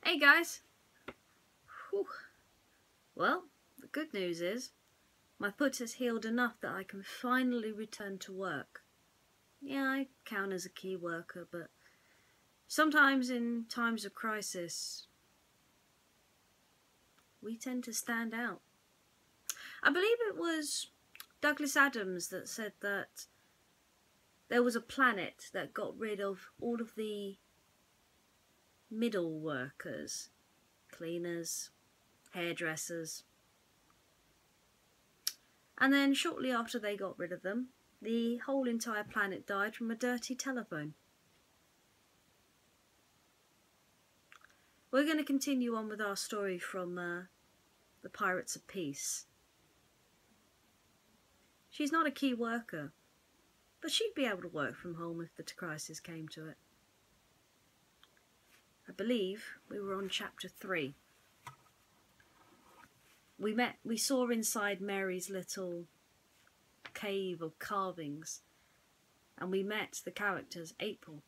Hey guys! Whew. Well, the good news is my foot has healed enough that I can finally return to work. Yeah, I count as a key worker, but sometimes in times of crisis, we tend to stand out. I believe it was Douglas Adams that said that there was a planet that got rid of all of the middle workers, cleaners, hairdressers. And then shortly after they got rid of them, the whole entire planet died from a dirty telephone. We're going to continue on with our story from the Pirates of Peace. She's not a key worker, but she'd be able to work from home if the crisis came to it. I believe we were on chapter 3. We saw inside Mary's little cave of carvings, and we met the character April.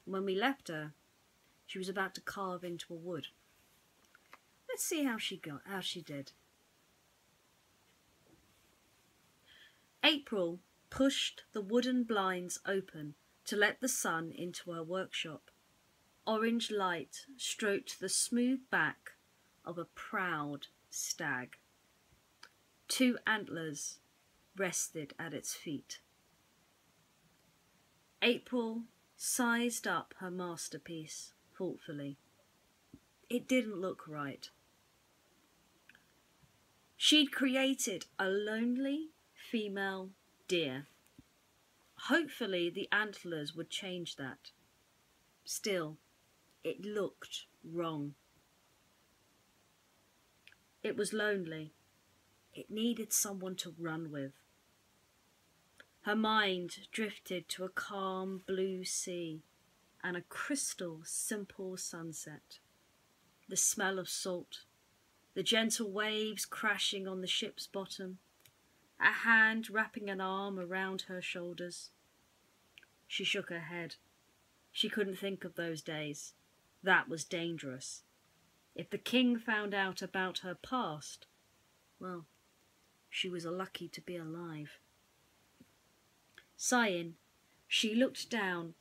When we left her, she was about to carve into a wood. Let's see how she did. April pushed the wooden blinds open to let the sun into her workshop. Orange light stroked the smooth back of a proud stag. 2 antlers rested at its feet. April sized up her masterpiece thoughtfully. It didn't look right. She'd created a lonely female deer. Hopefully the antlers would change that. Still, it looked wrong. It was lonely. It needed someone to run with. Her mind drifted to a calm blue sea and a crystal simple sunset. The smell of salt, the gentle waves crashing on the ship's bottom, a hand wrapping an arm around her shoulders. She shook her head. She couldn't think of those days. That was dangerous. If the king found out about her past, well, she was lucky to be alive. Sighing, she looked down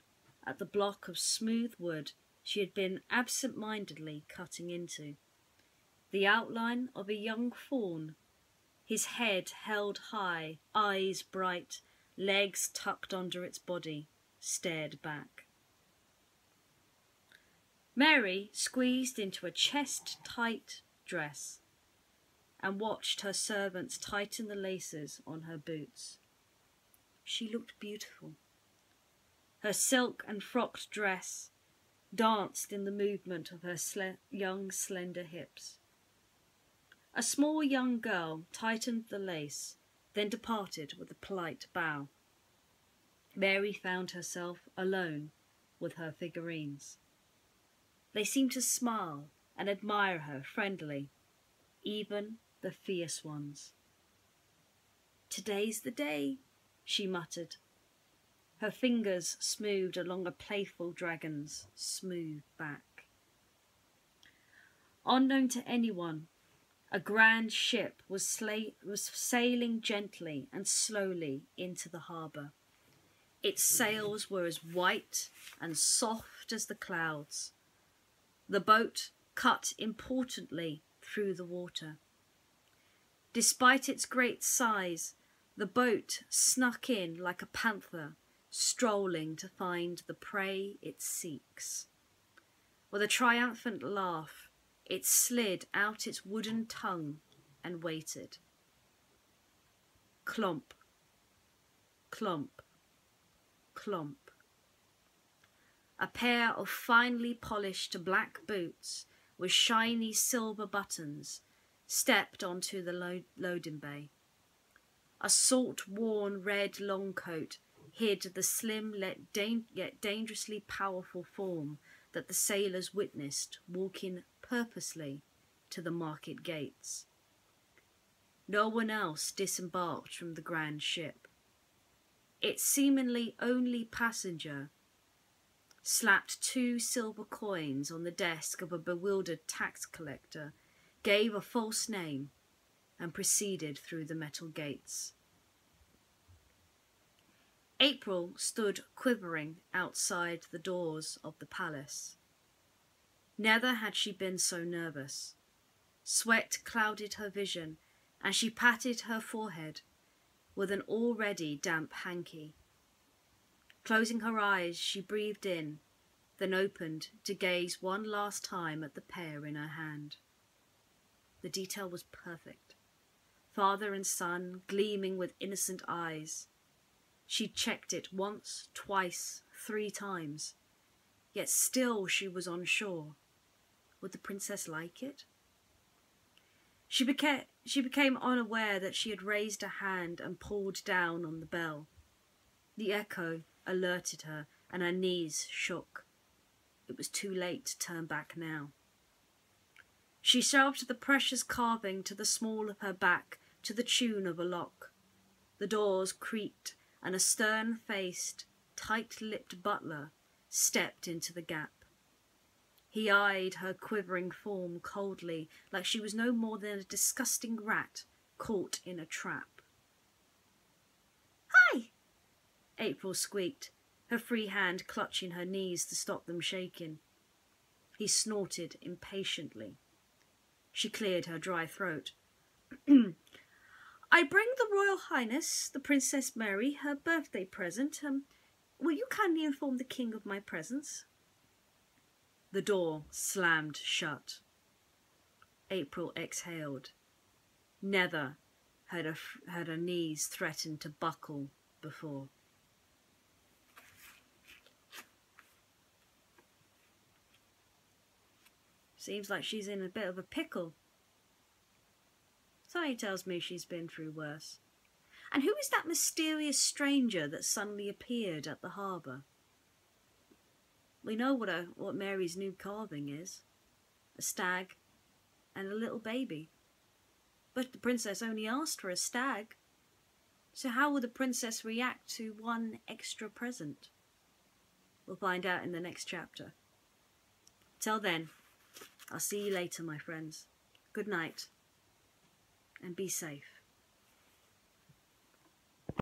at the block of smooth wood she had been absent-mindedly cutting into. The outline of a young fawn, his head held high, eyes bright, legs tucked under its body, stared back. Mary squeezed into a chest-tight dress and watched her servants tighten the laces on her boots. She looked beautiful. Her silk and frocked dress danced in the movement of her young, slender hips. A small young girl tightened the lace, then departed with a polite bow. Mary found herself alone with her figurines. They seemed to smile and admire her friendly, even the fierce ones. "Today's the day," she muttered. Her fingers smoothed along a playful dragon's smooth back. Unknown to anyone, a grand ship was sailing gently and slowly into the harbour. Its sails were as white and soft as the clouds. The boat cut importantly through the water. Despite its great size, the boat snuck in like a panther strolling to find the prey it seeks. With a triumphant laugh, it slid out its wooden tongue and waited. Clomp, clomp, clomp. A pair of finely polished black boots with shiny silver buttons stepped onto the loading bay. A salt-worn red long coat hid the slim yet dangerously powerful form that the sailors witnessed walking purposely to the market gates. No one else disembarked from the grand ship. Its seemingly only passenger slapped 2 silver coins on the desk of a bewildered tax collector, gave a false name, and proceeded through the metal gates. April stood quivering outside the doors of the palace. Never had she been so nervous. Sweat clouded her vision, and she patted her forehead with an already damp hanky. Closing her eyes, she breathed in, then opened to gaze one last time at the pear in her hand. The detail was perfect. Father and son gleaming with innocent eyes. She checked it once, twice, 3 times. Yet still she was unsure. Would the princess like it? She became unaware that she had raised a hand and pulled down on the bell. The echo alerted her, and her knees shook. It was too late to turn back now. She shoved the precious carving to the small of her back to the tune of a lock. The doors creaked, and a stern-faced, tight-lipped butler stepped into the gap. He eyed her quivering form coldly, like she was no more than a disgusting rat caught in a trap. "Hi!" April squeaked, her free hand clutching her knees to stop them shaking. He snorted impatiently. She cleared her dry throat. "I bring the Royal Highness, the Princess Mary, her birthday present. Will you kindly inform the King of my presence?" The door slammed shut. April exhaled. Never had her knees threatened to buckle before. Seems like she's in a bit of a pickle. Something tells me she's been through worse. And who is that mysterious stranger that suddenly appeared at the harbour? We know what Mary's new carving is. A stag and a little baby. But the princess only asked for a stag. So how will the princess react to one extra present? We'll find out in the next chapter. Till then, I'll see you later, my friends. Good night, and be safe.